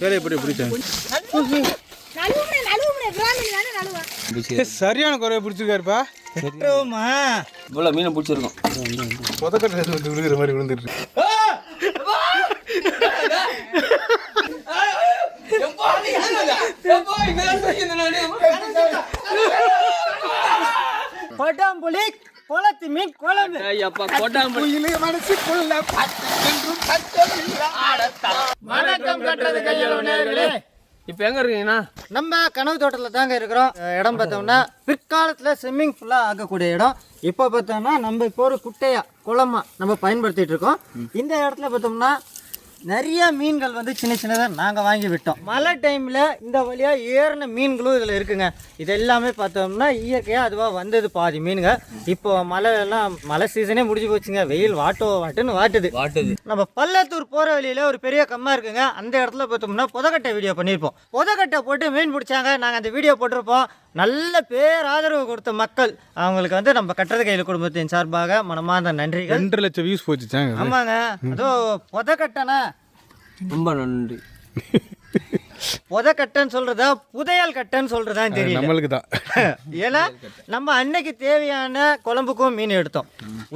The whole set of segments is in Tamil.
வேலையை எப்படி பிடிச்சேன் சரியான குறைய பிடிச்சிருக்காருப்பா. இவ்வளோ மீனை பிடிச்சிருக்கோம். புதக்கட்டை விழுகிற மாதிரி விழுந்துட்டு கொட்டாம்புளி குளத்து மீன் குழம்பு. வணக்கம் கட்டுறது கையளவு. இப்போ எங்க இருக்கீங்கன்னா நம்ம கனவு தோட்டத்தில் தாங்க இருக்கிறோம். இடம் பார்த்தோம்னா பிற்காலத்தில் ஸ்விம்மிங் ஃபுல்லாக ஆகக்கூடிய இடம். இப்போ பார்த்தோம்னா நம்ம இப்போ ஒரு குட்டையா குளமா நம்ம பயன்படுத்திட்டு இருக்கோம். இந்த இடத்துல பார்த்தோம்னா நிறைய மீன்கள் வந்து சின்ன சின்னதாக நாங்கள் வாங்கி விட்டோம். மழை டைமில் இந்த வழியாக ஏறின மீன்களும் இதில் இருக்குங்க. இது எல்லாமே பார்த்தோம்னா இயற்கையாக அதுவாக வந்தது பாதி மீனுங்க. இப்போ மழை சீசனே முடிஞ்சு போச்சுங்க. வெயில் வாட்டுன்னு வாட்டுது. நம்ம பள்ளத்தூர் போகிற வழியில் ஒரு பெரிய கம்மா இருக்குங்க. அந்த இடத்துல பார்த்தோம்னா புதக்கட்டை வீடியோ பண்ணியிருப்போம். புதக்கட்டை போட்டு மீன் பிடிச்சாங்க. நாங்கள் அந்த வீடியோ போட்டிருப்போம். நல்ல பேராதரவு கொடுத்த மக்கள் அவங்களுக்கு வந்து நம்ம கட்டுறது கையில் குடும்பத்தின் சார்பாக மனமார்ந்த நன்றிகள். 2 லட்சம் வியூஸ் போச்சுச்சாங்க. ஆமாங்க. அதுவும் புதக்கட்டைனா ரொம்ப நன்றி. புதக்கட்டைன்னு சொல்றதா புதையல் கட்டைன்னு சொல்றதான்னு தெரியல நம்மளுக்கு தான். ஏன்னா நம்ம அன்னைக்கு தேவையான குழம்புக்கும் மீன் எடுத்தோம்.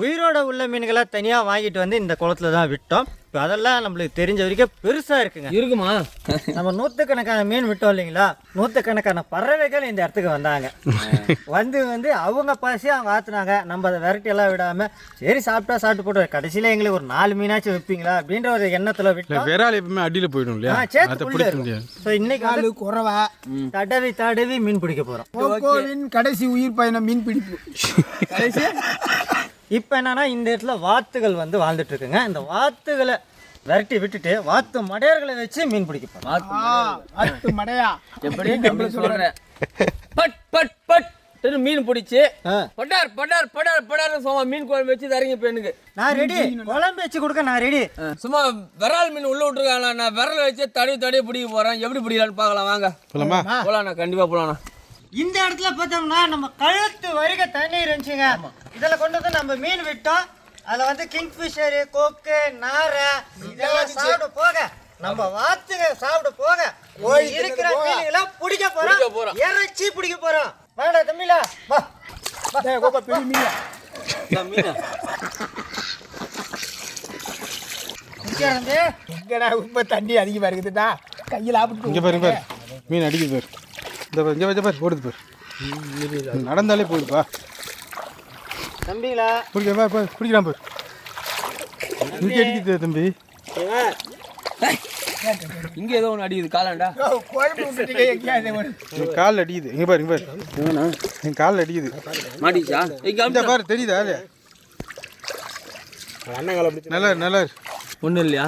உயிரோட உள்ள மீன்களை தனியாக வாங்கிட்டு வந்து இந்த குளத்துல தான் விட்டோம். இப்போ அதெல்லாம் நம்மளுக்கு தெரிஞ்ச வரைக்கும் பெருசாக இருக்குமா. நம்ம நூற்றுக்கணக்கான மீன் விட்டோம் இல்லைங்களா. நூற்றுக்கணக்கான பறவைகள் இந்த இடத்துக்கு வந்தாங்க. வந்து அவங்க பசி அவங்க ஆற்றுனாங்க. நம்ம அதை விரட்டியெல்லாம் விடாமல் சரி சாப்பிட்டு போட்டு கடைசியில் எங்களுக்கு ஒரு 4 மீனாச்சும் வைப்பீங்களா அப்படின்ற ஒரு எண்ணத்தில் விட்டோம். விரால் எப்பவுமே அடியில் போயிடும் இல்லையா. ஸோ இன்னைக்கு குறவா தடவி மீன் பிடிக்க போகிறோம். கடைசி உயிர் பயணம் மீன் பிடிப்பு. இப்போ என்னன்னா இந்த இடத்துல வாத்துகள் வந்து வாழ்ந்துட்டு இருக்குங்க. இந்த வாத்துகளை விரட்டி விட்டுட்டு வாத்து மடையர்களை வச்சு மீன் பிடிக்க போறோம். மடையா எப்படி சொல்றேன். பட் பட் பட் மீன் பிடிச்சி படார் படார் படார் படார் சும்மா மீன் குழம்பு வச்சு தரீங்க. இப்போ எனக்கு நான் ரெடி. குழம்பு வச்சு கொடுக்க நான் ரெடி. சும்மா விரால் மீன் உள்ள விட்டுருக்காங்களா. நான் விரல வச்சு தடவி பிடிக்க போறேன். எப்படி பிடிக்கலான்னு பார்க்கலாம். வாங்க போலாம். கண்டிப்பா போலாம். இந்த இடத்துல பார்த்தோம்னா நம்ம கழுத்து வரைக்கும் தண்ணி இருந்துச்சுங்க. இதில் கொண்டு வந்து நம்ம மீன் விட்டோம். அதில் வந்து கிங்ஃபிஷரு கொக்கு நாரை இதெல்லாம் சாப்பிட போக நம்ம வாத்துங்க சாப்பிட போக இருக்கிற மீன்களை பிடிக்க போறோம். இறைச்சி பிடிக்க போறோம். வாடா தம்பிலா வா. தண்ணி அதிகமா இருக்குதுடா. கையில் ஆப்பிட்டு இங்கே பாருங்க மீன் அடிக்குது பாரு. இந்த இங்கே வச்ச பாரு ஓடுது பாரு. நடந்தாலே போகுதுப்பா. தம்பிங்களா பிடிக்கலாம் பாரு. இங்கே அடிக்குது தம்பி. இங்க ஏதோ ஒன்று அடிக்குது. காலாண்டா கால் அடிக்குது. இங்கே பாரு என் காலில் அடிக்குது. மாட்டிச்சா இங்கே பாரு தெரியுதா. நல்லா ஒன்றும் இல்லையா.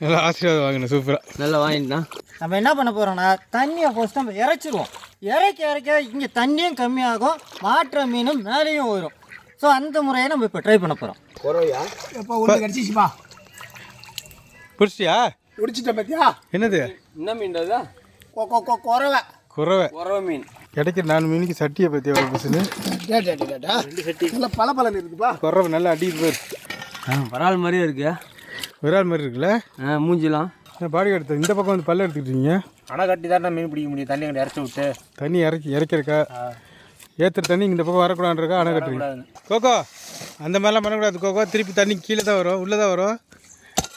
நல்லா ஆசீர்வாதம் வாங்கினேன். சூப்பராக நல்லா வாங்கிட்டான். நம்ம என்ன பண்ண போறோம்னா தண்ணியை ஃபர்ஸ்ட் நம்ம இறைச்சிடுவோம். இறைக்க இங்கே தண்ணியும் கம்மியாகும், மாற்ற மீனும் மேலேயும் வரும். ஸோ அந்த முறையை நம்ம இப்போ ட்ரை பண்ண போகிறோம். குறவையா எப்போ ஒன்று கிடச்சிச்சுப்பா. பிடிச்சியா பிடிச்சிட்ட பார்த்தியா. என்னது என்ன மீன்டா. குறவை மீன் கிடைக்கிற 4 மீனுக்கு சட்டியை பற்றி பிசுன்னு 2 சட்டி நல்லா பல இருக்குப்பா. குறவை நல்லா அடிக்குது பேர். விரால் மாதிரியே இருக்கு. விரால் மாதிரி இருக்குல்ல மூஞ்சிலாம். பாடி எடுத்து இந்த பக்கம் வந்து பல்ல எடுத்துக்கிட்டீங்க. அணை கட்டி தான் மீன் பிடிக்க முடியும். தண்ணி அங்கே இறச்சி விட்டு தண்ணி இறக்கிறக்கா ஏற்றுற தண்ணி இந்த பக்கம் வரக்கூடாதுன்றக்கா அணை கட்டுறீங்க. கோகோ அந்த மாதிரிலாம் பண்ணக்கூடாது கோகோ. திருப்பி தண்ணி கீழே தான் வரும், உள்ளே தான் வரும்.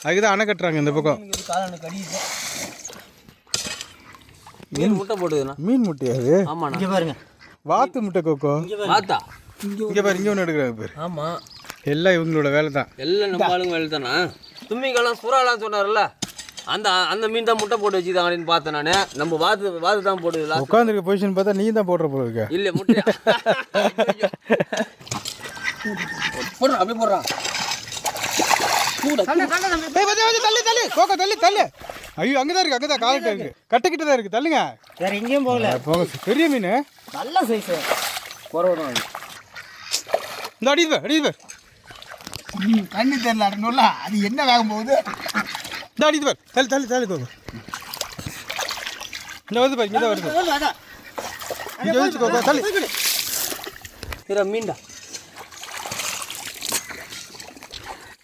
அதுக்கு தான் அணை கட்டுறாங்க இந்த பக்கம். மீன் முட்டை போட்டுதுண்ணா. மீன் முட்டையாது. ஆமாண்ணா. இங்கே பாருங்க வாத்து முட்டை கோகோ. வாத்தா இங்கே பாரு. இங்கே ஒன்று எடுக்கிறாங்க பேர். ஆமாம் எல்லாம் இவங்களோட வேலை தான். எல்லாம் நம்ம ஆளுங்க வேலை தானே. தும்மிக்கெல்லாம் சுறாலாம் சொன்னார்ல அந்த மீன் தான் முட்டை போட்டு வச்சுதான் அப்படின்னு பார்த்தேன் நான். நம்ம வாத்து தான் போடுது. உட்காந்துருக்க பொசிஷன் பார்த்தா நீ தான் போடுற போல இருக்க. இல்லை முட்டை போடுறான். அப்படியே போடுறான். ஐயோ அங்கதான் இருக்கு. காலட்டு இருக்கு. கட்டுக்கிட்டு தான் இருக்கு. தள்ளுங்க. வேற எங்கேயும் போகல. போங்க. பெரிய மீன் நல்ல சைஸ். குறவடும் இந்த அடிது தண்ணி தெரியல அடணும்ல. அது என்ன வேகம் போகுது. இந்த அடிது பார். தள்ளு போங்க. இந்த வருது பாரு. இங்கே வருது. இங்கே வச்சுக்கோங்க. தள்ளு. மீன்டா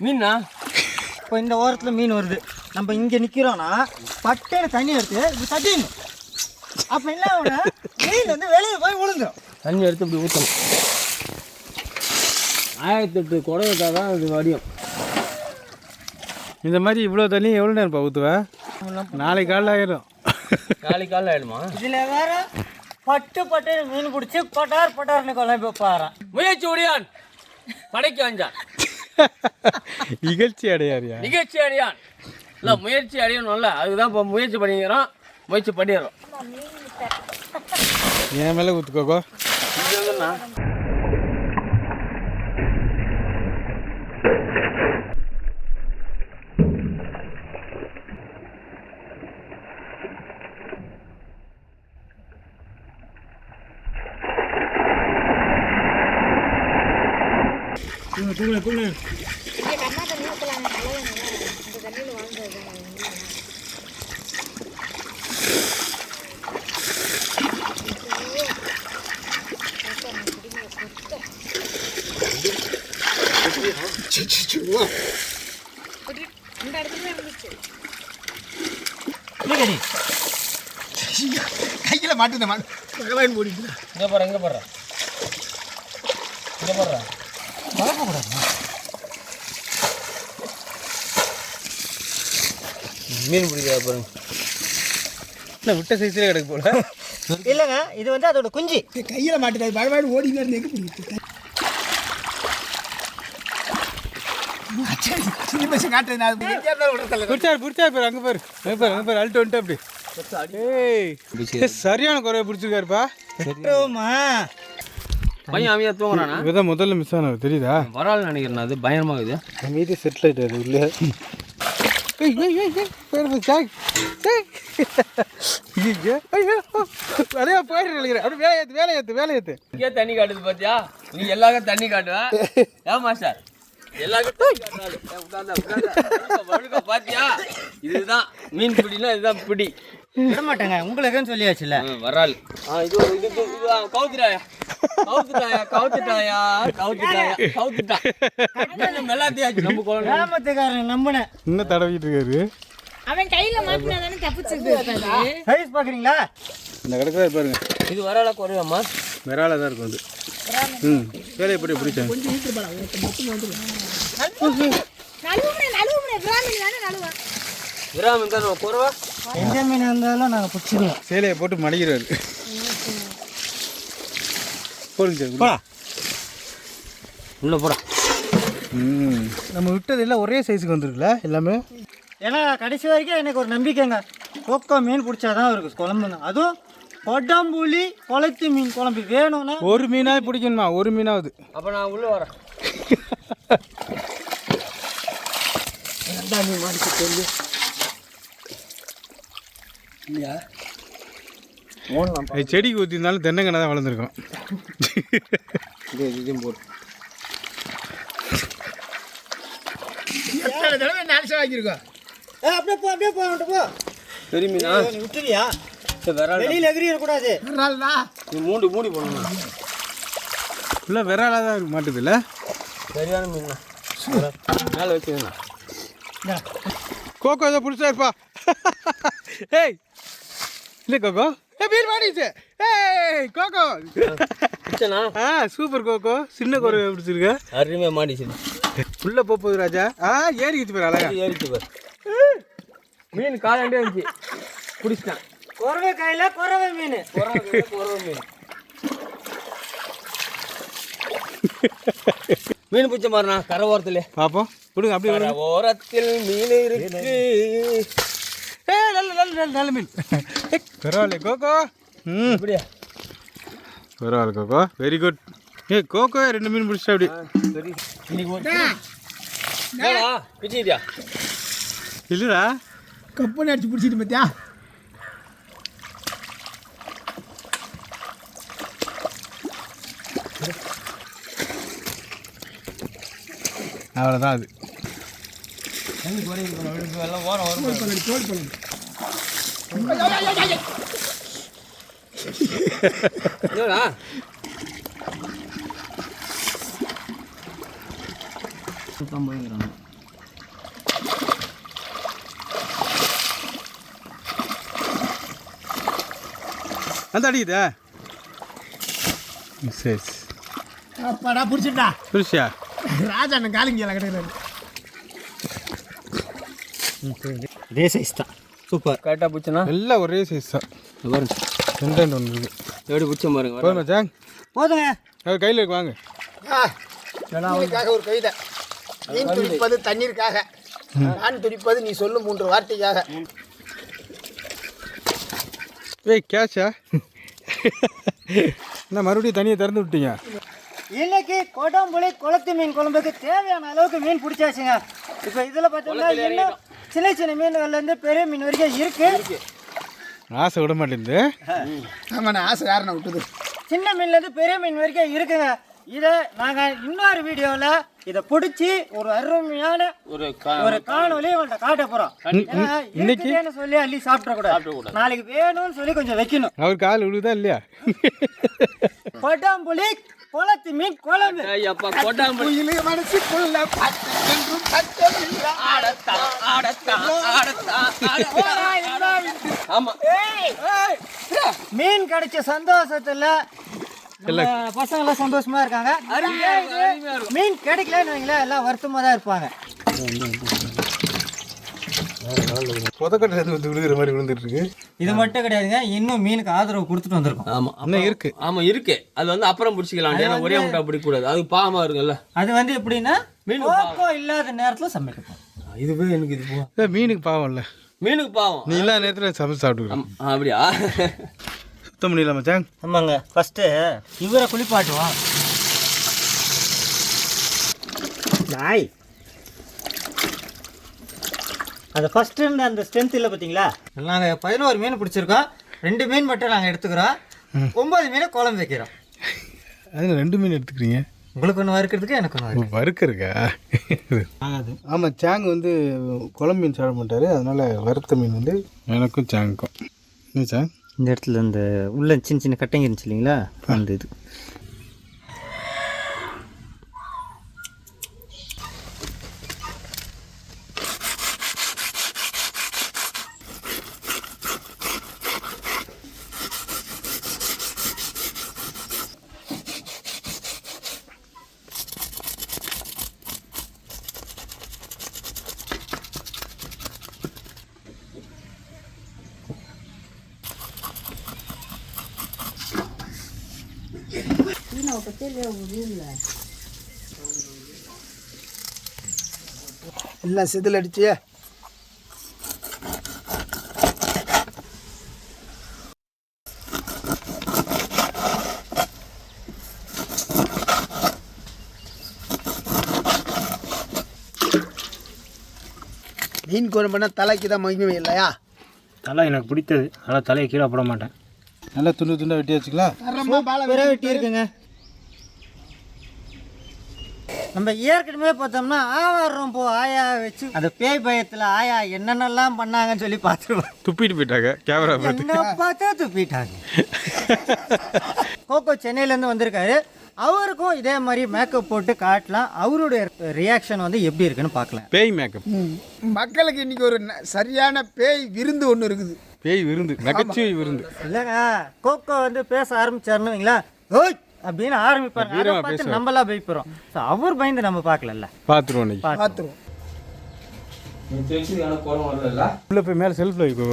மீனா. இப்போ இந்த ஓரத்தில் மீன் வருது. நம்ம இங்கே நிற்கிறோன்னா பட்டேன்னு தண்ணி எடுத்து இப்படி தட்டிடணும். அப்போ என்ன ஆகுனா மீன் வந்து வெளியே போய் விழுந்துடும். தண்ணி எடுத்து இப்படி ஊற்றணும். 1008 குடம் வச்சா தான் அது வடியும். இந்த மாதிரி இவ்வளோ தண்ணி எவ்வளோ நேரம்ப்பா ஊற்றுவேன்? நாளைக்கு காலையில் ஆயிடும். நாளைக்கு காலையில் ஆகிடுமா? இதில் வேற பட்டு மீன் பிடிச்சி பட்டார்னு குழம்பு பாறேன். முயற்சி உடையான் படைக்கு அஞ்சான். நிகழ்ச்சி அடையாரியா? நிகழ்ச்சி அடையான் இல்லை, முயற்சி அடையணும்ல, அதுதான் இப்போ முயற்சி பண்ணிக்கிறோம். முயற்சி பண்ணிடுறோம். என் மேலே ஊற்றுக்கோக்கோ. கையில் மாட்டுதான் மூடிட்டு இங்கே போடுறேன், இங்கே போடுறேன், இங்கே போடுறேன். மீன் பிடிக்காத பாருங்க. இல்லை விட்ட சைஸ்லேயே கிடக்கு போல. இல்லைங்க, இது வந்து அதோட குஞ்சு. கையில் மாட்டுது. பழவாடு ஓடிங்க இருந்து எங்கே பிடிக்கிட்டு சின்ன பசங்க காட்டுறது நான் பிடிச்சா பாரு. அங்கே பாரு, அங்கே பாரு அழுட்டு வந்துட்டு அப்படி. ஏய் சரியான குறைய பிடிச்சிருக்காருப்பா. பையன் அமைதியாக தூங்குறானா? இவதான் முதல்ல மிஸ் ஆனது தெரியுதா? வரால் நினைக்கிறேன். அது பயங்கரமாகுது. அமைதியே செட்டில் ஆகிட்டாரு இல்லை. நிறையா போயிட்டு நினைக்கிறேன். அப்படி வேலை ஏற்று. இங்கே தண்ணி காட்டுது பார்த்தியா? நீ எல்லாருக்கும் தண்ணி காட்டுவ. ஏன் மாஸ்டர் எல்லாருக்கும் பாத்தியா? இதுதான் மீன் பிடினா, இதுதான் பிடி. விட மாட்டேங்க, உங்களுக்குன்னு சொல்லியாச்சுல்ல. வரால் கவுத்துட்டாயா மெல்லாத்தியாச்சு. நம்ம கிராமத்துக்காரன் நம்பினேன். இன்னும் தடவிட்டு இருக்காரு. அவன் கையில மாட்டினாதானே தப்பிச்சது. சைஸ் பார்க்குறீங்களா? இந்த கிடக்குதா பாருங்க. இது வரால குறையாமா? விரால தான் இருக்கும் அது. வேலையை எப்படி பிடிச்சேன். விராமன் தான் குறவா. எந்த மீன் இருந்தாலும் நாங்கள் பிடிச்சிடுவோம். சேலையை போட்டு மடிக்கிறாரு. போடுங்க உள்ள போடா. நம்ம விட்டது எல்லாம் ஒரே சைஸுக்கு வந்துருக்குல்ல எல்லாமே. ஏன்னா கடைசி வரைக்கும் எனக்கு ஒரு நம்பிக்கைங்க. கோக்கோ மீன் பிடிச்சாதான் இருக்கு குழம்புங்க. அதுவும் கொடம்புலி குளத்து மீன் குழம்பு வேணும்னா ஒரு மீனாவது பிடிக்கணுமா? ஒரு மீனாவது. அப்போ நான் உள்ள வரேன். இல்லையா? செடிக்கு ஊற்றிருந்தாலும் தென்னங்கண்ணை தான் வளர்ந்துருக்கும். இதையும் போடு. எத்தனை தடவை 4 வருஷம் வாங்கியிருக்கோம். அப்படியே போ. பெரிய மீனா விட்டுறியா? விரால் வெளியில் எகிரிடக்கூடாது. நீ மூடி போடணும். ஃபுல்லாக விராலாக தான் மாட்டுதுல்ல. சரியான மீன் மேலே வச்சுக்கண்ணா. கோகோ ஏதோ பிடிச்சா இருப்பா. ஏய் இல்லை கோகோ. மீன் மாடிச்சு. ஏய் கோகோ பிடிச்சனா? Super cocoa. சின்ன குறை பிடிச்சிருக்க. அருமையாக மாடிச்சு. உள்ளே போகுது ராஜா. ஏறிக்கிச்சு பேர் அழகா. ஏறிச்சு பாரு. மீன் காலாண்டே இருந்துச்சு. பிடிச்சிட்டான். குறவை கையில் குறவை மீன். மீன் பிடிச்ச மாதிரிண்ணா கரை ஓரத்துல. பார்ப்போம் கொடுங்க. அப்படியே கரை ஓரத்தில் மீன் இருக்கு. நல்ல மீன். பரவாயில்ல கோகோ. இப்படியா? பரவாயில்ல கோகோ. Very good. கோகோ 2 மீன் பிடிச்சா அப்படி. பிடிச்சிட்டியா? இல்லைடா கப்பனை அடிச்சு பிடிச்சிட்டு பார்த்தியா? அவ்வளோதான் அது. எல்லாம் ஓரம் வரும். தோல் பண்ணு. என்னடா வந்து அடிக்குதா சரி அப்பாடா பிடிச்சிட்டா புரிஷா ராஜா அண்ணன் காலிங்கல கிடையாது. இதே சைஸ் தான் சூப்பர். கரெக்டாக பிடிச்சனா எல்லாம் ஒரே சைஸ் தான் பாருங்க. ரெண்டு ஒன்று இருக்குது. எப்படி பிடிச்ச பாருங்க. போதும் மச்சான் போதுங்க. அவர் கையில் இருக்கு வாங்க. மீனுக்காக ஒரு கவிதை. மீன் துடிப்பது தண்ணீருக்காக, நான் துடிப்பது நீ சொல்லும் 3 வார்த்தைக்காக. ஏய் கேஷா என்ன மறுபடியும் தண்ணியை திறந்து விட்டீங்க? இன்னைக்கு கொடம்புளி குளத்து மீன் குழம்புக்கு தேவையான அளவுக்கு மீன் பிடிச்சாச்சுங்க. இப்போ இதில் பார்த்தோம்னா இன்னும் சின்ன சின்ன மீன்கள்லேருந்து பெரிய மீன் வரைக்கும் இருக்கு. ஆசை விட மாட்டேங்குது. ஆமாம், நான் ஆசை யாருண்ணா விட்டுது. சின்ன மீன்லேருந்து பெரிய மீன் வரைக்கும் இருக்குங்க. இதை நாங்கள் இன்னொரு வீடியோவில் இதை பிடிச்சி ஒரு அருமையான ஒரு காணொலி உங்கள்கிட்ட காட்ட போகிறோம். இன்னைக்கு சொல்லி அள்ளி சாப்பிடக்கூடாது, நாளைக்கு வேணும்னு சொல்லி கொஞ்சம் வைக்கணும். அவர் கால் விழுதா இல்லையா? கொட்டாம்புளி குளத்து மீன் குழம்பு. கொட்டாம்புளி மனசுக்குள்ள ஆமா. மீன் கிடைச்ச சந்தோஷத்துல பசங்க எல்லாம் சந்தோஷமா இருக்காங்க. மீன் கிடைக்கலன்னு வைங்களேன், எல்லாம் வருத்தமா தான் இருப்பாங்க. புதக்கட்டை வந்து விழுகிற மாதிரி விழுந்துட்டு இருக்கு. இது மட்டும் கிடையாதுங்க, இன்னும் மீனுக்கு ஆதரவு கொடுத்துட்டு வந்திருக்கோம். ஆமா இன்னும் இருக்கு. ஆமா இருக்கு. அது வந்து அப்புறம் பிடிச்சிக்கலாம், ஏன்னா ஒரே முட்டை பிடிக்கக்கூடாது, அது பாவமா இருக்குல்ல. அது வந்து எப்படின்னா மீன் இல்லாத நேரத்துல சமைக்கப்படும். இதுவே எனக்கு இது போவா. மீனுக்கு பாவம் இல்லை, மீனுக்கு பாவம். நீ இல்லாத நேரத்தில் சமைச்சு சாப்பிட்டுக்கலாம். அப்படியா? சுத்தம் பண்ணிடலாம் மச்சான். ஆமாங்க, ஃபர்ஸ்ட் இவரை குளிப்பாட்டுவோம். நாய் அந்த ஃபர்ஸ்ட் இருந்த அந்த ஸ்ட்ரென்த் இல்லை பார்த்தீங்களா? நாங்கள் 11 மீன் பிடிச்சிருக்கோம். 2 மீன் மட்டும் நாங்கள் எடுத்துக்கிறோம். 9 மீனை குழம்பு வைக்கிறோம். அது 2 மீன் எடுத்துக்கிறீங்க. உங்களுக்கு ஒன்று வறுக்கிறதுக்கு எனக்கு ஒன்று வறுக்க இருக்கா? ஆகாது. ஆமாம், சேங் வந்து குழம்பு மீன் சாப்பிட மாட்டார், அதனால் வறுத்த மீன் வந்து எனக்கும் சேங்குக்கும். என்ன சேங்? இந்த இடத்துல இந்த உள்ள சின்ன சின்ன கட்டைங்க இருந்துச்சு இல்லைங்களா, அந்த இது. எல்லாம் செதில் அடிச்சியே. மீன் குழம்புனா தலைக்கு தான் மகிமை இல்லையா? தலை எனக்கு பிடித்தது, அதனால் தலையை கீழே போட மாட்டேன். நல்லா துண்டு துண்டாக வெட்டி வச்சுக்கலாம். வெட்டி இருக்குங்க. நம்ம ஏற்கனவே பார்த்தோம்னா ஆவாரம் போ ஆயா வச்சு அந்த பேய் பயத்தில் ஆயா என்னென்னலாம் பண்ணாங்கன்னு சொல்லி பார்த்துருவோம். துப்பிட்டு போயிட்டாங்க கேமரா பார்த்து. என்ன பார்த்தா துப்பிட்டாங்க. கோகோ சென்னையிலேருந்து வந்திருக்காரு. அவருக்கும் இதே மாதிரி மேக்கப் போட்டு காட்டலாம். அவருடைய ரியாக்ஷன் வந்து எப்படி இருக்குன்னு பார்க்கலாம். பேய் மேக்கப். மக்களுக்கு இன்னைக்கு ஒரு சரியான பேய் விருந்து ஒன்று இருக்குது. பேய் விருந்து, நகைச்சுவை விருந்து. இல்லைங்க, கோகோ வந்து பேச ஆரம்பிச்சாருன்னு வைங்களா, ஓய் அப்படின்னு ஆரம்பிப்பாரு. அதை பார்த்து நம்மளா பயப்படுறோம். அவர் பயந்து நம்ம பார்க்கல. பார்த்துருவோம், பார்த்துருவோம். உள்ள போய் மேலே செல்ஃபில் வைக்கோ.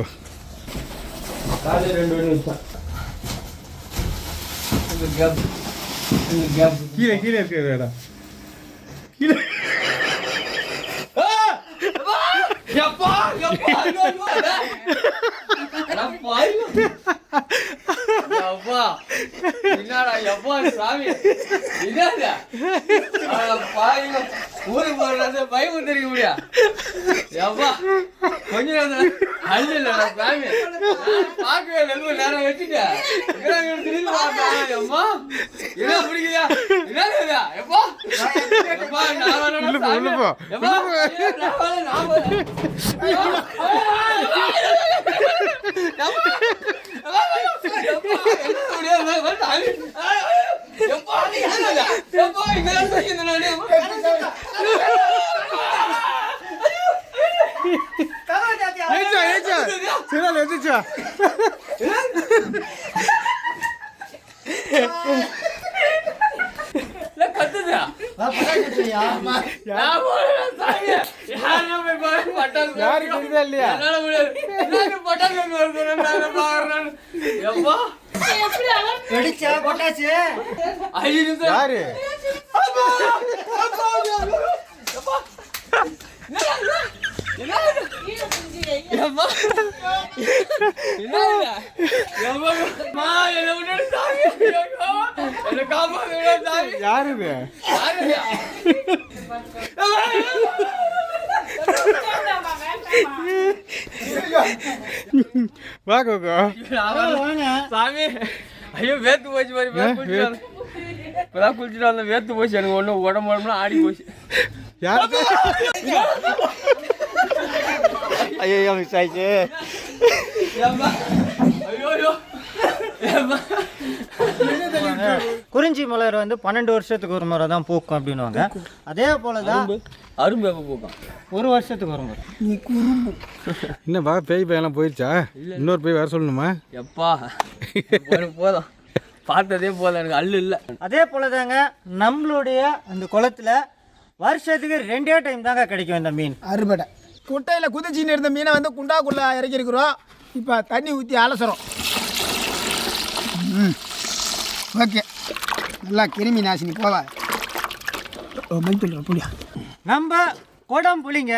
கீழே கீழே இருக்கிற இடம் கீழே. ஊருக்கு போறது பயம் தெரிவிக்க முடியா? கொஞ்சம் பார்க்கவே நேரம் வச்சுட்டேன். என்ன பிடிக்குதா? எப்பா ஏச்சா இல்லை கத்துதா நான் போறேன் சாமி. யாருன்னா போய் பாரு, பட்டாசு யாருக்கு தெரியுதா இல்லையா? என்னால முடியாது. என்னால பட்டாசு வாங்கி வருதுன்னு நான் பார்க்கறேன். எப்பா எப்படி அவன் வெடிச்சா போட்டாச்சு. 5 நிமிஷம். யாரு கீழே குனிஞ்சு எப்பா என்ன அம்மா என்ன விட்டு சாமி. என்ன காப்பாத்து சாமி. யாரு இது? யாருயா? வா கோகோ. சாமி ஐயோ வேத்து போச்சு மாதிரி இப்பதான் குளிச்சுட்டு வந்த வேத்து போச்சு எனக்கு ஒன்றும் உடம்புலாம் ஆடி போச்சு. யாரு? ஐயோ மிஸ் ஆயிடுச்சு. ஏம்மா? ஐயோ ஐயோ ஏம்மா? குறிஞ்சி மலர் வந்து 12 வருஷத்துக்கு ஒரு முறை தான் பூக்கும் அப்படின்னுவாங்க. அதே போல தான் அரும்பு எப்போ போக்கும்? 1 வருஷத்துக்கு ஒரு முறை. என்னப்பா பேய் பையெல்லாம் போயிடுச்சா? இன்னொரு பேய் வர சொல்லணுமா? எப்பா போதும் பார்த்ததே போதும் எனக்கு அல்லு இல்லை. அதே போல தாங்க நம்மளுடைய அந்த குளத்துல வருஷத்துக்கு 2 டைம் தாங்க கிடைக்கும் இந்த மீன். அறுபடை குட்டையில் குதிச்சின்னு இருந்த மீனை வந்து குண்டாக்குள்ளே இறக்கிருக்கிறோம். இப்போ தண்ணி ஊற்றி அலசுறோம். ஓகே, நல்லா கிருமி நாசினி போவா. மஞ்சள் புளியா நம்ம குடம் புளிங்க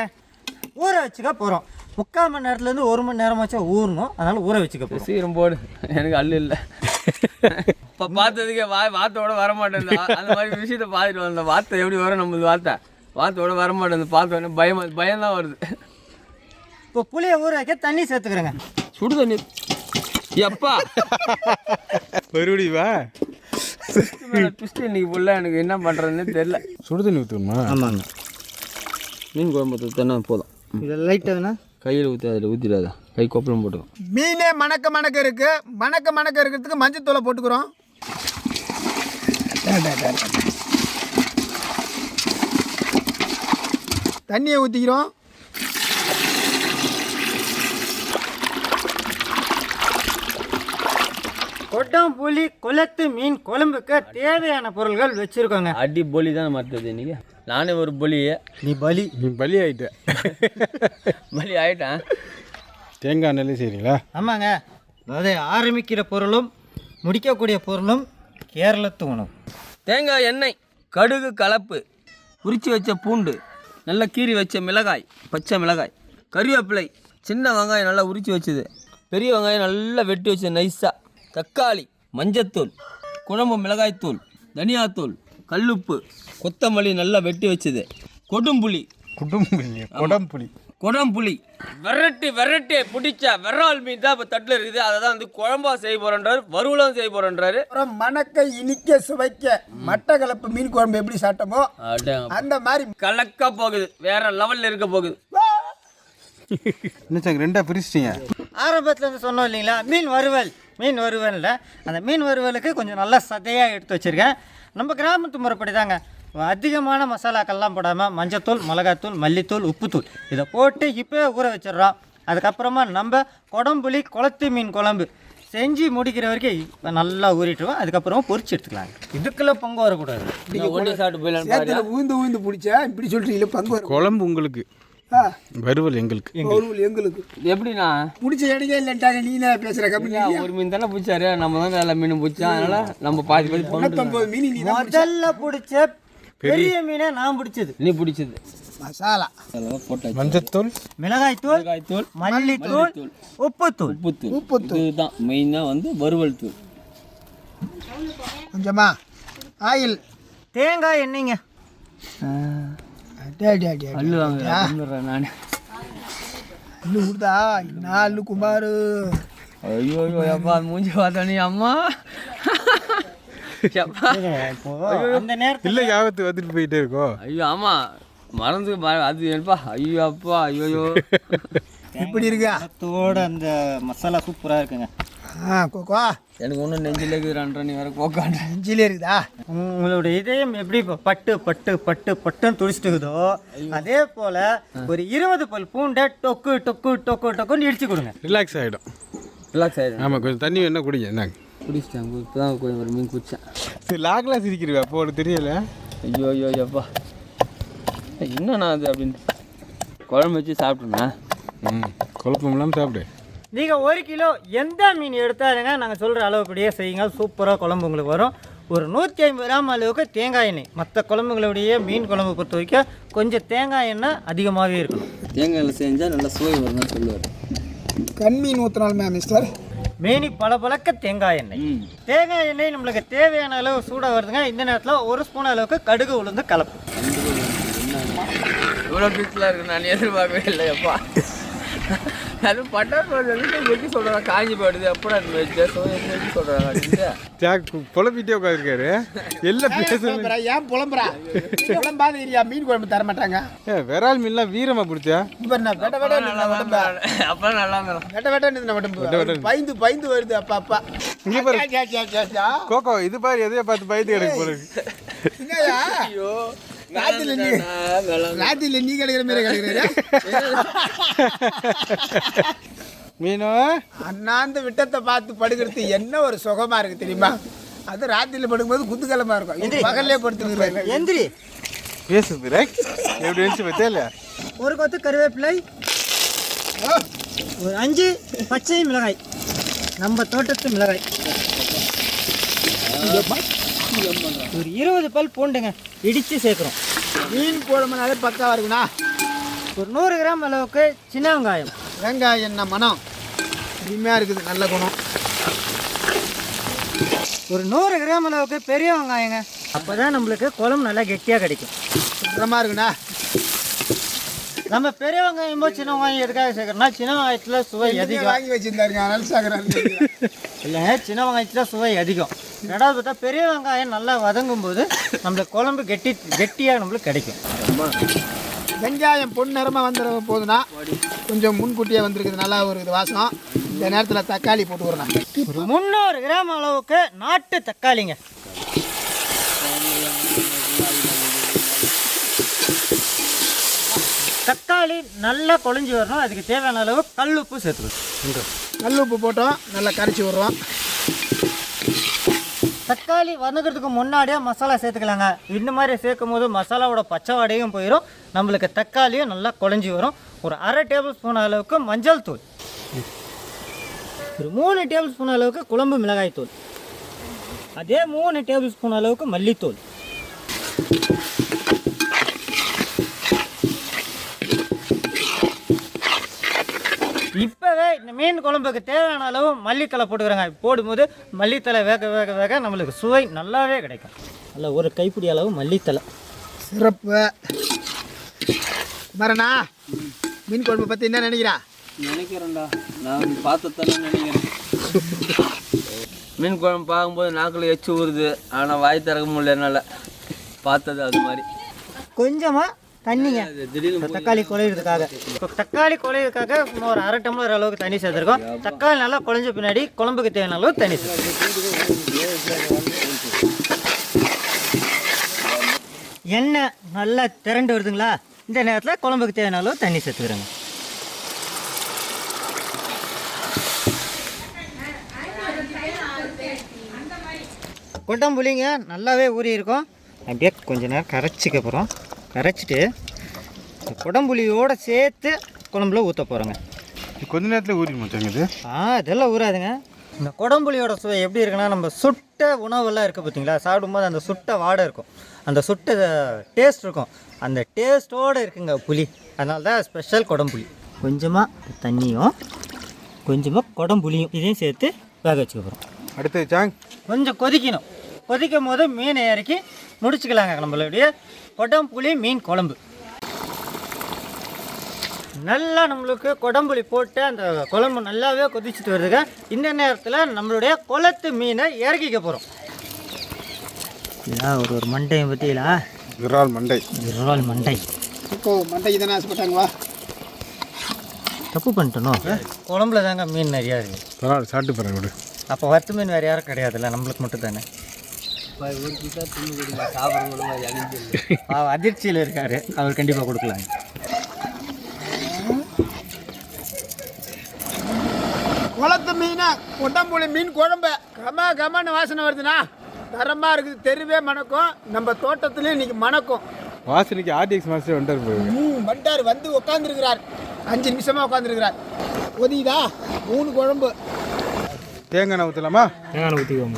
ஊற வச்சுக்க போகிறோம். 3/4 மணி நேரத்துலேருந்து 1 மணி நேரமாச்சும் ஊறணும். அதனால் ஊற வச்சுக்க போகிறோம். சீரம் போடு, எனக்கு அல்லு இல்லை. இப்போ பார்த்ததுக்கே வார்த்தையோட வரமாட்டேன். அந்த மாதிரி விஷயத்த பார்த்துட்டு வந்தேன். வார்த்தை எப்படி வரும் நம்மளுக்கு? வார்த்தையோட வரமாட்டேன். பார்த்தோன்னே பயம்தான் வருது. இப்போ புளியை ஊற வைக்க தண்ணி சேர்த்துக்கிறேங்க. சுடு தண்ணி எப்பா மறுபடியும் வா. ட்விஸ்ட் இன்னைக்கு ஃபுல்லாக எனக்கு என்ன பண்ணுறதுன்னு தெரில. சுடு தண்ணி ஊற்றுமா? ஆமாங்க. மீன் குழம்பு தானே போதும். இது லைட்டாக கையில் ஊற்றி அதில் ஊற்றிடாதா, கை கொப்பளம் போட்டுக்கும். மீனே மணக்க இருக்கு. மணக்க இருக்கிறதுக்கு மஞ்சள் தூளை போட்டுக்கிறோம். தண்ணியை ஊற்றிக்கிறோம். கொட்டம் புளி குளத்து மீன் குழம்புக்கு தேவையான பொருள்கள் வச்சுருக்கோங்க. அடி பொலி தான் மற்றது இன்னைக்கு. நானே ஒரு பொலி. நீ பலி. நீ பலி ஆகிட்ட. பலி ஆகிட்டேன். தேங்காய் எண்ணெயிலே செய்கிறீங்களா? ஆமாங்க. அதாவது ஆரம்பிக்கிற பொருளும் முடிக்கக்கூடிய பொருளும் கேரளத்து உணவு. தேங்காய் எண்ணெய், கடுகு கலப்பு, உரித்து வச்ச பூண்டு, நல்லா கீறி வச்ச மிளகாய், பச்சை மிளகாய், கறிவேப்பிலை, சின்ன வெங்காயம் நல்லா உரித்து வச்சது, பெரிய வெங்காயம் நல்லா வெட்டி வச்ச நைஸாக, தக்காளி, மஞ்சத்தூள், குழம்பு மிளகாய்த்தூள், தனியாத்தூள், கல்லுப்பு, கொத்தமல்லி நல்லா வெட்டி வச்சது, கொடும்புளி, குடம்புளி, விரட்டி பிடிச்ச விரால் மீன் தான் இப்போ தட்டில் இருக்குது. அதை தான் வந்து குழம்பா செய்ய போகிறேன்றாரு, வறுவலும் செய்ய போகிறேன்றாரு. அப்புறம் மணக்க இனிக்க சுவைக்க மட்டக்களப்பு மீன் குழம்பு எப்படி சாப்பிட்டோமோ அந்த மாதிரி கலக்க போகுது, வேற லெவலில் இருக்க போகுது. என்ன சார் 2ஆக பிரிச்சிட்டீங்க? ஆரம்பத்தில் இருந்து சொன்னோம் இல்லைங்களா, மீன் வறுவலில் அந்த மீன் வறுவலுக்கு கொஞ்சம் நல்லா சதையாக எடுத்து வச்சுருக்கேன். நம்ம கிராமத்து முறைப்படி தாங்க, அதிகமான மசாலாக்கள்லாம் போடாமல் மஞ்சத்தூள், மிளகாத்தூள், மல்லித்தூள், உப்புத்தூள் இதை போட்டு இப்போ ஊற வச்சிடுறோம். அதுக்கப்புறமா நம்ம குடம்புளி குளத்து மீன் குழம்பு செஞ்சு முடிக்கிற வரைக்கும் இப்போ நல்லா ஊறிட்டுருவோம். அதுக்கப்புறமா பொரிச்சு எடுத்துக்கலாங்க. இதுக்குள்ளே பங்கு வரக்கூடாது. சாப்பிட்டு போயிடலாம். ஊந்து பிடிச்சா இப்படி சொல்லிட்டு பங்கு வரும். குழம்பு உங்களுக்கு, வறுவல் எங்களுக்கு. எங்களுக்கு எப்படின்னா பிடிச்ச இடக்கே இல்லைட்டாங்க. நீனே பேசுகிற கம்பெனி ஒரு மீன் தானே பிடிச்சாரு, நம்ம தான் எல்லா மீனும் பிடிச்சோம். அதனால நம்ம பாதி 99 மீன் நீ முதல்ல பிடிச்ச பெரிய மீனை நான் பிடிச்சது. நீ பிடிச்சது மசாலா போட்ட மஞ்சத்தூள், மிளகாய்த்தூள், மல்லித்தூள், உப்புத்தூள். உப்புத்தூள் இதுதான் மெயினாக வந்து வறுவல் தூள். கொஞ்சமா ஆயில், தேங்காய் எண்ணெய்ங்க. அல்லு வாங்க நான் அல்லு கொடுத்தா என்ன அல்லு குமாரு. ஐயோ அப்பா மூஞ்சி பார்த்தோன்னே அம்மா அந்த நேரத்தில் இல்லை ஆபத்து வந்துட்டு போயிட்டே இருக்கோம். ஐயோ ஆமாம் மறந்து அது என்னப்பா. ஐயோ அப்பா ஐயோ இப்படி இருக்கா அதோட அந்த மசாலா சூப்பராக இருக்குங்க. கோகோ எனக்கு ஒன்றும் நெஞ்சில் இருக்குறான்ற நீ வேறு கோக்கான்ற நெஞ்சிலே இருக்குதா? உங்களோட இதயம் எப்படி இப்போ பட்டு பட்டு பட்டு பட்டுன்னு துடிச்சிட்டு இருக்குதோ அதே போல் ஒரு 20 பல் பூண்டை டொக்கு டொக்கு டொக்கு டொக்குன்னு இடிச்சு கொடுங்க. ரிலாக்ஸ் ஆகிடும். ரிலாக்ஸ் ஆகிடும். ஆமாம், கொஞ்சம் தண்ணி வேணா குடிங்க. என்னங்க பிடிச்சிட்டாங்க இப்போ தான் கொஞ்சம் ஒரு மீன் குடித்தேன். சரி லாக்லாம் சிரிக்கிறீங்க அப்போ உனக்கு தெரியல. ஐயோ ஐயோ ஐயோப்பா என்னண்ணா அது அப்படின்னு குழம்பு வச்சு சாப்பிட்டோண்ணா. குழப்பம் இல்லாமல் சாப்பிடு. நீங்கள் 1 கிலோ எந்த மீன் எடுத்தாலுங்க நாங்கள் சொல்கிற அளவுப்படியே செய்யுங்க, சூப்பராக குழம்பு உங்களுக்கு வரும். ஒரு 150 கிராம் அளவுக்கு தேங்காய் எண்ணெய். மற்ற குழம்புகளுடைய மீன் குழம்பு பொறுத்த வரைக்கும் கொஞ்சம் தேங்காய் எண்ணெய் அதிகமாகவே இருக்கணும். தேங்காயில் செஞ்சால் நல்லா சுவை வரும்னு சொல்லுவார். கண்மீன் ஊற்றினாலுமே மிஸ்டர் மேனி பளபளக்க தேங்காய் எண்ணெய். தேங்காய் எண்ணெய் நம்மளுக்கு தேவையான அளவு சூடாக வருதுங்க. இந்த நேரத்தில் 1 ஸ்பூன் அளவுக்கு கடுகு உளுந்து கலப்பு. இவ்வளோ பிக்ஸ்லாம் இருக்குது நான் எதிர்பார்க்கவே இல்லையப்பா. அதுவும் பட்டாசு எப்படி சொல்கிறாங்க காஞ்சி போயிடுது எப்படா வச்சு சொல்கிறாங்க அப்படின்னு புலம்பிட்டே உட்காந்துருக்காரு. எல்லாம் பேசுறேன். ஏன் புலம்புறா? புலம்பாத ஏரியா மீன் குழம்பு தர மாட்டாங்க. விரால் மீன்லாம் வீரமா பிடிச்சா அப்போ நல்லா உடம்பு பயந்து பயந்து வருது அப்பா அப்பா. இங்க பாரு கோகோ, இது பாரு எதையோ பார்த்து பயந்து கிடக்கு போல இருக்கு. ஐயோ ராத்திரில நீ கிடைக்கிற மாதிரி கிடைக்கிற மீனோ அண்ணாந்து விட்டத்தை பார்த்து படுக்கிறது என்ன ஒரு சுகமா இருக்கு தெரியுமா? அது ராத்திரில படுக்கும்போது குத்துக்கிழமா இருக்கும். பகல்லே படுத்துருக்காங்க. எந்திரி பேசுது எப்படி இருந்துச்சு பத்தியா இல்லையா? 1 கொத்து கருவேப்பிலை, ஒரு 5 பச்சை மிளகாய், நம்ம தோட்டத்து மிளகாய், ஒரு 20 பல் பூண்டுங்க இடித்து சேர்க்குறோம். மீன் குழம்புனாலே பக்காவா இருக்குண்ணா. ஒரு 100 கிராம் அளவுக்கு சின்ன வெங்காயம். வெங்காயம் என்ன மனம் இனிமையாக இருக்குது, நல்ல குணம். ஒரு 100 கிராம் அளவுக்கு பெரிய வெங்காயங்க. அப்போ தான் நம்மளுக்கு குழம்பு நல்லா கெட்டியாக கிடைக்கும். சுத்தமாக இருக்குண்ணா. நம்ம பெரிய வெங்காயம் சின்ன வெங்காயம் எதுக்காக சேர்க்குறோம்னா சின்ன வெங்காயத்தில் சுவை அதிகம். வாங்கி வச்சுருந்தாருங்க அதனால சாகுறாரு. இல்லைங்க, சின்ன வெங்காயத்தில் சுவை அதிகம். ரெண்டாவது பார்த்தா பெரிய வெங்காயம் நல்லா வதங்கும் போது நம்மளுக்கு குழம்பு கெட்டியாக நம்மளுக்கு கிடைக்கும். வெங்காயம் பொன்னிறமாக வந்துட போதுன்னா கொஞ்சம் முன்கூட்டியே வந்திருக்குது, நல்லா ஒரு இது வாசம். இந்த நேரத்தில் தக்காளி போட்டு வரணும். ஒரு 300 கிராம் அளவுக்கு நாட்டு தக்காளிங்க. தக்காளி நல்லா குழஞ்சி வரணும். அதுக்கு தேவையான அளவு கல் உப்பு சேர்த்துக்கணும். கல் உப்பு போட்டோம், நல்லா கரைச்சி விட்றோம். தக்காளி வதங்கிறதுக்கு முன்னாடியே மசாலா சேர்த்துக்கலாங்க. இந்த மாதிரி சேர்க்கும் போது மசாலாவோட பச்சை வாடையும் போயிடும், நம்மளுக்கு தக்காளியும் நல்லா குழஞ்சி வரும். ஒரு 1/2 டேபிள் ஸ்பூன் அளவுக்கு மஞ்சள் தூள், ஒரு 3 டேபிள் ஸ்பூன் அளவுக்கு குழம்பு மிளகாய் தூள், அதே 3 டேபிள் ஸ்பூன் அளவுக்கு மல்லித்தூள், இப்போவே இந்த மீன் குழம்புக்கு தேவையான அளவு மல்லித்தலை போட்டுக்கிறேங்க. போடும்போது மல்லித்தலை வேக வேக வேக நம்மளுக்கு சுவை நல்லாவே கிடைக்கும். நல்லா ஒரு கைப்பிடி அளவு மல்லித்தலை. சிறப்பு. மரணா மீன் குழம்பு பற்றி என்ன நினைக்கிறேன்டா, நான் பார்த்ததானே நினைக்கிறேன். மீன் குழம்பு பார்க்கும்போது நாக்கில் எச்சு ஊறுது, ஆனால் வாய் திறக்க முடியல என்னால். பார்த்தது அது மாதிரி கொஞ்சமாக தண்ணிங்க தக்காளி குழையிறதுக்காக. இப்போ தக்காளி குழையிறதுக்காக சும்மா ஒரு 1/2 டம்ளர் அளவுக்கு தண்ணி சேர்த்துருக்கோம். தக்காளி நல்லா குழஞ்ச பின்னாடி குழம்புக்கு தேவையான அளவு தண்ணி சேர்த்துருக்கோம். எண்ணெய் நல்லா திரண்டு வருதுங்களா? இந்த நேரத்தில் குழம்புக்கு தேவையான அளவு தண்ணி சேர்த்துக்கிறேங்க. கொட்டம்புளிங்க நல்லாவே ஊறி இருக்கும். அப்படியே கொஞ்ச நேரம் கரைச்சிக்க போகிறோம். கரைச்சிட்டு கொடம்புளியோடு சேர்த்து குழம்புல ஊற்ற போகிறோங்க. கொஞ்ச நேரத்தில் ஊறி மாட்டாங்க இது. இதெல்லாம் ஊறாதுங்க. இந்த கொடம்புளியோட சுவை எப்படி இருக்குன்னா, நம்ம சுட்ட உணவெல்லாம் இருக்குது பார்த்தீங்களா, சாப்பிடும்போது அந்த சுட்ட வாடை இருக்கும், அந்த சுட்ட டேஸ்ட் இருக்கும். அந்த டேஸ்ட்டோடு இருக்குங்க புளி. அதனால தான் ஸ்பெஷல் கொடம்புளி. கொஞ்சமாக தண்ணியும் கொஞ்சமாக கொடம்புளியும் இதையும் சேர்த்து வேக வச்சுக்க போகிறோம். அடுத்தது சாங் கொஞ்சம் கொதிக்கணும். கொதிக்கும் போது மீனை இறக்கி முடிச்சுக்கலாங்க. நம்மளுடைய கொடம்புளி மீன் குழம்பு நல்லா நம்மளுக்கு கொடம்புளி போட்டு அந்த குழம்பு நல்லாவே கொதிச்சுட்டு வருதுங்க. இந்த நேரத்தில் நம்மளுடைய குளத்து மீனை இறக்கிக்க போகிறோம். இதான் ஒரு மண்டையை பற்றிங்களா? விரால் மண்டை. விரால் மண்டை. இப்போ மண்டைக்கு தானே ஆசைப்பட்டாங்கவா? தப்பு பண்ணிட்டணும். குழம்புல தாங்க மீன் நிறையா இருக்குது. பரவாயில்ல, சாப்பிட்டு பாருங்க விடு. அப்போ வறுத்து மீன் வேறு யாரும் கிடையாதுல்ல, நம்மளுக்கு மட்டும் தானே. அதிர்ச்சியில் இருக்காரு, அவர் கண்டிப்பாக கொடுக்கலாங்க. குளத்து மீன் பார்த்தீங்கன்னா கொட்டம்புளி மீன் குழம்பு கமன்னு வாசனை வருதுண்ணா. தரமாக இருக்குது, தெருவே மணக்கும். நம்ம தோட்டத்துலேயும் இன்னைக்கு மணக்கும். வாசனைக்கு ஆர்டிஎக்ஸ் மாஸ்டர் வந்துட்டார் போய். வந்துட்டார், வந்து உட்காந்துருக்கிறார். 5 நிமிஷமாக உட்காந்துருக்கிறார். ஒதிக்குதா 3 குழம்பு. தேங்காய் ஊற்றலாமா? தேங்காய் ஊற்றிக்குவோம்.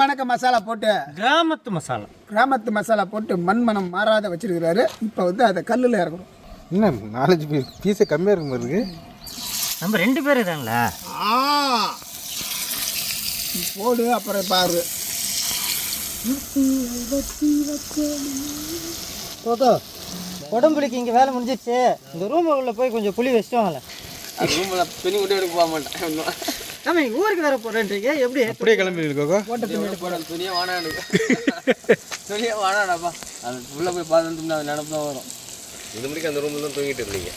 மணக்க மசாலா போட்டு கிராமத்து மசாலா போட்டு மண்மனம் மாறாத வச்சிருக்கிறாரு. இப்போ வந்து அதை கல்லில் இறக்கணும். என்ன 4-5 பீஸை கம்மியாக இருக்க மாதிரி இருக்கு. நம்ம 2 பேர் தாங்களா? போடு, அப்புறம் பாரு. உடம்புலிக்கு இங்கே வேலை முடிஞ்சிடுச்சு. இந்த ரூமுக்குள்ளே போய் கொஞ்சம் புளி வச்சுட்டு வாங்கல. அது ரூமில் துணி விட்டு எடுக்க போக மாட்டேன். நம்ம ஊருக்கு வேற போகிறேன்றீங்க, எப்படி? அப்படியே கிளம்பி கோகோ. துணியே வாடாடு துணியே வாடாடாப்பா. அது உள்ளே போய் பார்த்துட்டோம்னா அது நினப்பு தான் வரும். இது முடிக்க அந்த ரூமில் தான் தூங்கிட்டு இருந்தீங்க.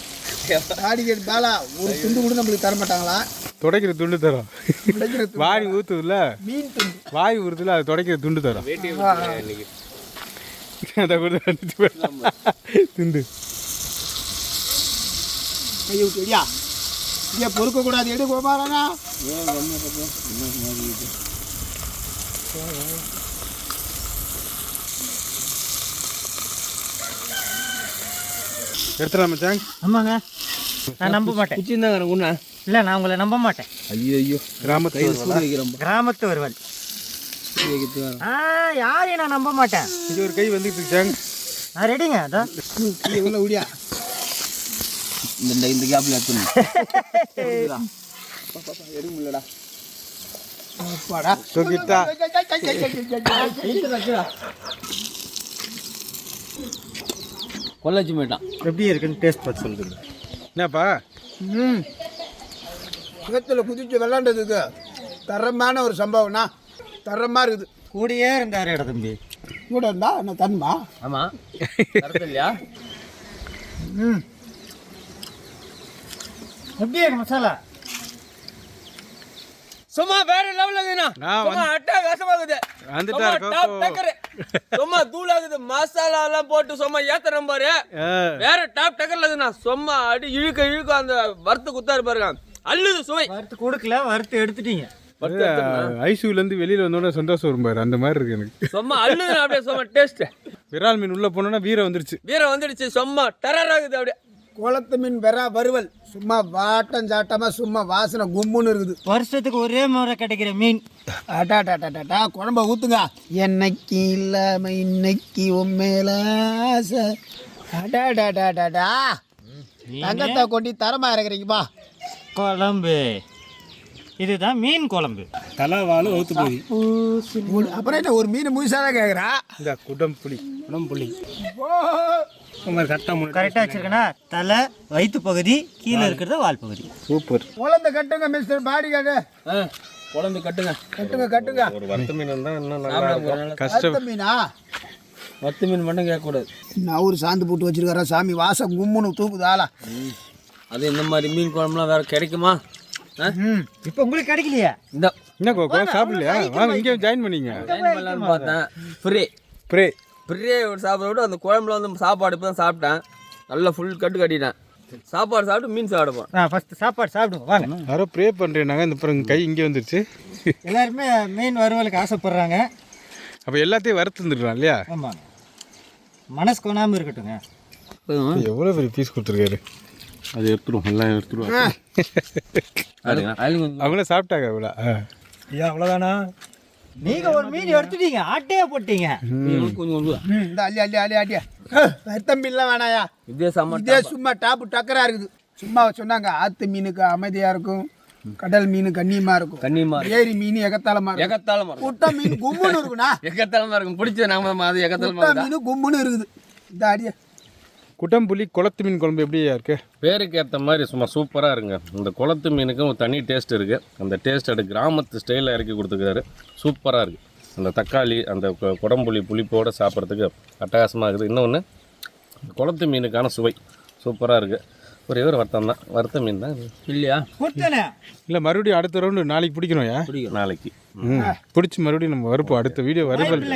அடிக்கடி பாலா ஒரு துண்டு கூட நம்மளுக்கு தர மாட்டாங்களா? துடைக்கிற துண்டு தரோம். துடைக்கிற வாய் ஊற்றுதுல, மீன் துண்டு வாய் ஊறுதுல, அது துடைக்கிற துண்டு தரோம். இன்னைக்கு அதை கொடுத்து துண்டு கையை விட்டு எடியா, இங்கே பொறுக்கக்கூடாது. எடு கோபாலனா. எடுத்துடலாம் மச்சான். ஆமாங்க, நான் நம்ப மாட்டேன். குச்சி இருந்தாங்க உண்ணா. இல்லை, நான் உங்களை நம்ப மாட்டேன். ஐயோ கிராமத்து கிராமத்து வருவாள். யாரையும் நான் நம்ப மாட்டேன். இது ஒரு கை வந்துட்டு இருக்காங்க. நான் ரெடிங்க. அதான் உள்ள விடியா. இந்த கேப்ல எடுத்துணும். எடுக்க முடியலடா. தூக்கிட்டா. கொள்ளச்சி போயிட்டான். எப்படி இருக்குன்னு டேஸ்ட் பார்த்து சொல்லுங்க. என்னப்பா? சுகத்தில் குதிச்சு விளாண்டதுக்கு தரமான ஒரு சம்பவம்னா, தரமாக இருக்குது. கூடியே இருந்தார் இடம் தம்பி. கூட இருந்தா என்ன தன்மா? ஆமாம், கரெக்ட் இல்லையா? எப்படி இருக்கு மசாலா? சும்மா வேற லெவல்ல இருக்குண்ணா. சும்மா அட்டகாசமாகுது. வந்துட்டார் கோகோ. சும்மா தூளாகுது. மசாலா எல்லாம் போட்டு சும்மா ஏத்துறோம் பாரு. வேற டாப் டக்கர்ல இருக்குண்ணா. சும்மா அடி இழுக்க அந்த வறுத்து குத்தாரு பாருங்க. அள்ளுது சுவை. வறுத்து கொடுக்கல, வறுத்து எடுத்துட்டீங்க. ஐசியூலேருந்து வெளியில் வந்தோடனே சந்தோஷம் வரும் பாரு, அந்த மாதிரி இருக்கு எனக்கு. சும்மா அள்ளுதுண்ணா அப்படியே. சும்மா டேஸ்ட். விரால் மீன் உள்ளே போனோன்னா வீரம் வந்துடுச்சு. வீரம் வந்துடுச்சு. சும்மா டெரராகுது அப்படியே. குளத்து மீன் வெறா வறுவல் சும்மா வாட்டம் சாட்டமாக சும்மா வாசனை கும்முன்னு இருக்குது. வருஷத்துக்கு ஒரே முறை கிடைக்கிற மீன். அட்டாட்டாட்டாட்டா குழம்ப ஊற்றுங்க. என்னைக்கு இல்லாமல் இன்னைக்கு உண்மையில ஆசை. அட்டாட்டாட்டாட்டா தங்கத்தை கொட்டி தரமாக இறக்குறீங்கப்பா. குழம்பு இதுதான் மீன் குழம்பு. தலை வாழை ஊற்று போய் அப்புறம் என்ன ஒரு மீன் முழுசாக தான் கேட்குறா. இந்த குடம்புளி புளி கரெக்டாக கரெக்டாக வச்சிருக்கேன்னா தலை, வயிற்று பகுதி, கீழே இருக்கிறது வால் பகுதி. சூப்பர். குழந்தை கட்டுங்க மிஸ்டர் பாடி கார்டு. குழம்பு கட்டுங்க. கட்டுங்க. ஒரு வறுத்த மீன் இருந்தால் இன்னும் கஷ்டம். வறுத்த மீனா? வறுத்த மீன் மட்டும் கேட்கக்கூடாது. நான் ஒரு சாந்து போட்டு வச்சிருக்காரா சாமி, வாசம் கும்முன்னு தூக்குது ஆளா. அது இந்த மாதிரி மீன் குழம்புலாம் வேற கிடைக்குமா? இப்போ உங்களுக்கு கிடைக்கலையா? இந்த என்ன கோகோ சாப்பிடலையா? வாங்க இங்கே ஜாயின் பண்ணிங்க. ஜாயின் பண்ணலான்னு பார்த்தேன். ஃப்ரே ஒரு சாப்பிட விட்டு அந்த குழம்புல வந்து சாப்பாடு இப்போ தான் சாப்பிட்டேன். நல்லா ஃபுல் கட்டு கட்டிட்டேன். சாப்பாடு சாப்பிட்டு மீன் சாப்பிடுவோம். ஃபஸ்ட்டு சாப்பாடு சாப்பிடுங்க வாங்க. யாரோ ப்ரே பண்ணுறேன்னாங்க. இந்த பிறகு கை இங்கே வந்துருச்சு. எல்லாருமே மீன் வறுவலுக்கு ஆசைப்படுறாங்க. அப்போ எல்லாத்தையும் வறுத்து வந்துடுறான் இல்லையா? ஆமாம், மனசு கொண்டாமல் இருக்கட்டுங்க. எவ்வளோ பெரிய பீஸ் கொடுத்துருக்காரு. அது எடுத்துருவோம், எல்லாம் எடுத்துருவோம். அவங்களே சாப்பிட்டாங்க அவ்வளோ. ஐயா அவ்வளோதானா? நீங்க ஒரு மீன் எடுத்துட்டீங்க, ஆட்டையே போட்டீங்க. இந்த அள்ளி வறுத்த மீன்லாம் வேணாயா. இதே சும்மா டாப்பு டக்கரா இருக்குது. சும்மா சொன்னாங்க ஆத்து மீனுக்கு அமைதியா இருக்கும், கடல் மீன் கண்ணியமா இருக்கும், ஏரி மீன் எகத்தாளமா இருக்கும், குட்டை மீன் கும்முன்னு இருக்குண்ணா. எகத்தாளமா இருக்கும். பிடிச்ச நாம அது எகத்தாளமா மீன் கும்முன்னு இருக்குது. இந்த அடியா குட்டம்புளி குளத்து மீன் குழம்பு எப்படியா இருக்கு? பேருக்கு ஏற்ற மாதிரி சும்மா சூப்பராக இருங்க. இந்த குளத்து மீனுக்கும் ஒரு தனி டேஸ்ட் இருக்குது. அந்த டேஸ்ட் அது கிராமத்து ஸ்டைலில் இறக்கி கொடுத்துருக்காரு. சூப்பராக இருக்குது. அந்த தக்காளி அந்த குடம்புளி புளிப்போடு சாப்பிட்றதுக்கு அட்டகாசமாக இருக்குது. இன்னொன்று குளத்து மீனுக்கான சுவை சூப்பராக இருக்குது. ஒரே ஒரு வருத்தம் தான், வறுத்த மீன் தான் இல்லையா? இல்லை மறுபடியும் அடுத்த ரவுண்டு நாளைக்கு பிடிக்கணும்யா. நாளைக்கு பிடிச்சி மறுபடியும் நம்ம வறுப்போம். அடுத்த வீடியோ வறுவல்.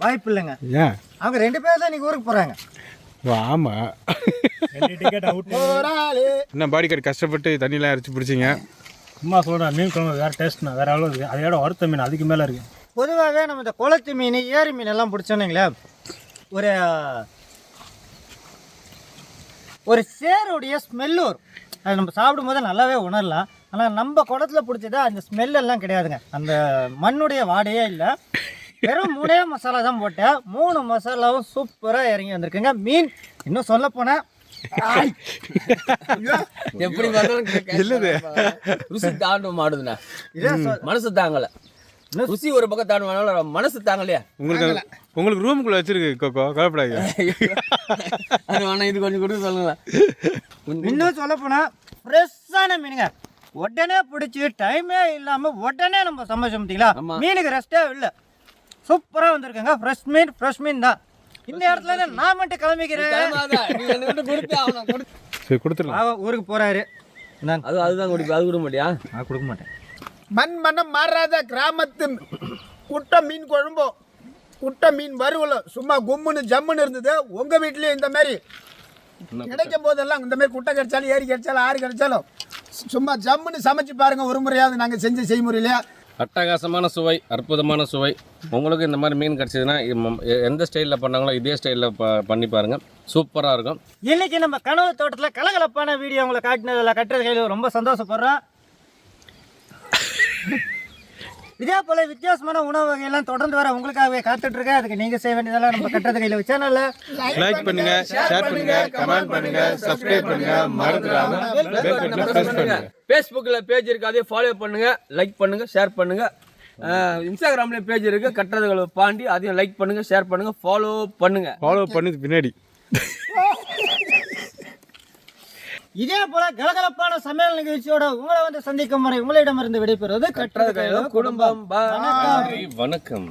வாய்ப்பு இல்லைங்க. ஏன் அவங்க 2 பேர் தான் இன்னைக்கு ஊருக்கு போகிறாங்க. ஆமாம். Ticket out. என்ன பாடி கார்டு கஷ்டப்பட்டு தண்ணியெலாம் அரைச்சி பிடிச்சிங்க. சும்மா சொல்கிறேன், மீன் குழம்பு வேறு டேஸ்ட்ண்ணா, வேறு அளவு இருக்குது. அதையோட வறுத்த மீன் அதுக்கு மேலே இருக்குது. பொதுவாகவே நம்ம இந்த குளத்து மீன் ஏரி மீன் எல்லாம் பிடிச்சோன்னீங்களே ஒரு சேருடைய ஸ்மெல் வரும். அது நம்ம சாப்பிடும்போது நல்லாவே உணரலாம். ஆனால் நம்ம குளத்துல பிடிச்சதா அந்த ஸ்மெல் எல்லாம் கிடையாதுங்க. அந்த மண்ணுடைய வாடையே இல்லை. வெறும் 3 மசாலா தான் போட்டேன். 3 மசாலாவும் சூப்பராக இறங்கி வந்திருக்குங்க. மீன் இன்னும் சொல்ல போனால் எப்படி ருசி தாண்ட மாடுதுண்ணா. மனசு தாங்கலை. ருசி ஒரு பக்கம் தாண்டுவானாலும் மனசு தாங்கலையா? உங்களுக்கு ரூமுக்குள்ளே வச்சிருக்கு கோகோ, கவலைப்படாது. அது வேணா இது கொஞ்சம் கொடுத்து சொல்லுங்களேன். இன்னும் சொல்ல போனால் ஃப்ரெஷ்ஷான மீனுங்க. உடனே பிடிச்சி டைமே இல்லாமல் உடனே நம்ம சமைச்சோம் பார்த்தீங்களா, மீனுக்கு ரெஸ்ட்டே இல்லை. சூப்பராக வந்திருக்குங்க. ஃப்ரெஷ் மீன் தான். இந்த இடத்துல தான் நான் மட்டும் கிளம்பிக்கிறேன். சரி கொடுத்துடலாம். ஊருக்கு போகிறாரு. அதுதான் குடிப்பேன். அது கொடுக்க மாட்டியா? நான் கொடுக்க மாட்டேன். மனம் மாறாத கிராமத்து குட்டை மீன் குழம்போ, குட்டை மீன் வறுவலும் சும்மா கும்முன்னு ஜம்முன்னு இருந்தது. உங்கள் வீட்லேயும் இந்த மாதிரி கிடைக்கும் போதெல்லாம் இந்த மாதிரி குட்டை கிடைச்சாலும் ஏரி கிடைச்சாலும் ஆறு கிடைச்சாலும் சும்மா ஜம்முன்னு சமைச்சு பாருங்கள். ஒரு முறையாவது நாங்கள் செஞ்ச செய்முறையிலையா அட்டகாசமான சுவை, அற்புதமான சுவை. உங்களுக்கு இந்த மாதிரி மீன் கிடச்சிதுன்னா எந்த ஸ்டைலில் பண்ணாங்களோ இதே ஸ்டைலில் பண்ணி பாருங்கள். சூப்பராக இருக்கும். இன்னைக்கு நம்ம கனவு தோட்டத்தில் கலகலப்பான வீடியோ உங்களை காட்டினதில் கட்டுறது கையில் ரொம்ப சந்தோஷப்படுறோம். இதே போல வித்தியாசமான உணவு வகையெல்லாம் தொடர்ந்து வர உங்களுக்காகவே காத்துட்டு இருக்கேன். அதுக்கு நீங்க செய்ய வேண்டியதெல்லாம் நம்ம கட்டுறது கையில் சேனல்ல லைக் பண்ணுங்க, ஷேர் பண்ணுங்க, கமெண்ட் பண்ணுங்க, சப்ஸ்கிரைப் பண்ணுங்க, மறந்துடாம பெல் பட்டனை பிரஸ் பண்ணுங்க. ஃபேஸ்புக்கில் பேஜ் இருக்குது, அதே ஃபாலோ பண்ணுங்க, லைக் பண்ணுங்க, ஷேர் பண்ணுங்க. இன்ஸ்டாகிராம்லேயும் பேஜ் இருக்குது, கட்டுறதுகளை பாண்டி, அதையும் லைக் பண்ணுங்க, ஷேர் பண்ணுங்க, ஃபாலோ பண்ணுங்க. ஃபாலோ பண்ணி பின்னாடி இதே போல கலகலப்பான சமையல் நிகழ்ச்சியோட உங்களை வந்து சந்திக்கும் வரை உங்களிடமிருந்து விடைபெறுவது கட்டுறது கையில் குடும்பம். வணக்கம்.